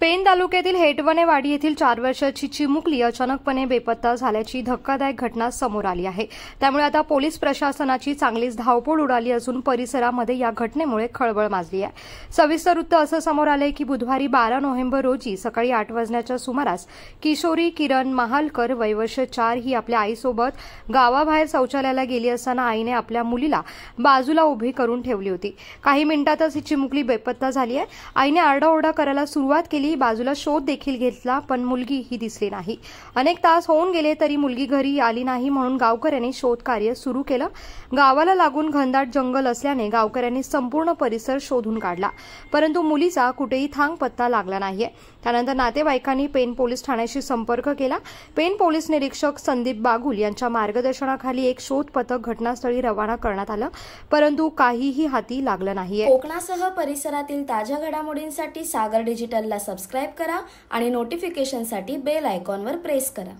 पेण तालुक्यातील हेटवणेवाडी येथील 4 वर्षाची चिमुकली अचानकपणे बेपत्ता झाल्याची धक्कादायक घटना समोर आली आहे। त्यामुळे आता पोलीस प्रशासनाची चांगलीच धावपळ उडाली असून परिसरामध्ये या घटनेमुळे खळबळ माजली आहे। सविस्तर वृत्त असं समोर आलंय की बुधवारी 12 नोव्हेंबर रोजी सकाळी 8 वाजण्याच्या सुमारास किशोरी किरण महालकर वय वर्ष 4 ही आपल्या आईसोबत गावाबाहेर शौचालयाला गेली असताना आईने आपल्या मुलीला बाजूला उभी करून ठेवली होती। काही मिनिटातच ही चिमुकली बेपत्ता झाली आहे। आईने आरडाओरडा करायला सुरुवात केली, बाजूला शोध देखील घेतला पण मुलगी ही दिसली नाही। अनेक तास होऊन गेले तरी मुलगी घरी आली नाही म्हणून गावकऱ्यांनी शोध कार्य सुरू केलं। गावाला लागून घनदाट जंगल असल्याने गावकऱ्यांनी संपूर्ण परिसर शोधून काढला, परंतु मुलीचा कुठेही थांग पत्ता लागला नाहीये। त्यानंतर नातेवाईकांनी पेण पोलीस ठाण्याशी संपर्क केला। पेण पोलीस निरीक्षक संदीप बागुल यांच्या मार्गदर्शनाखाली एक शोध पथक घटनास्थळी रवाना करण्यात आलं, परंतु काहीही हाती लागलं नाहीये। कोकणासह परिसरातील ताज्या घडामोडींसाठी सागर डिजिटलला सबस्क्राइब करा आणि नोटिफिकेशनसाठी बेल आयकॉनवर प्रेस करा।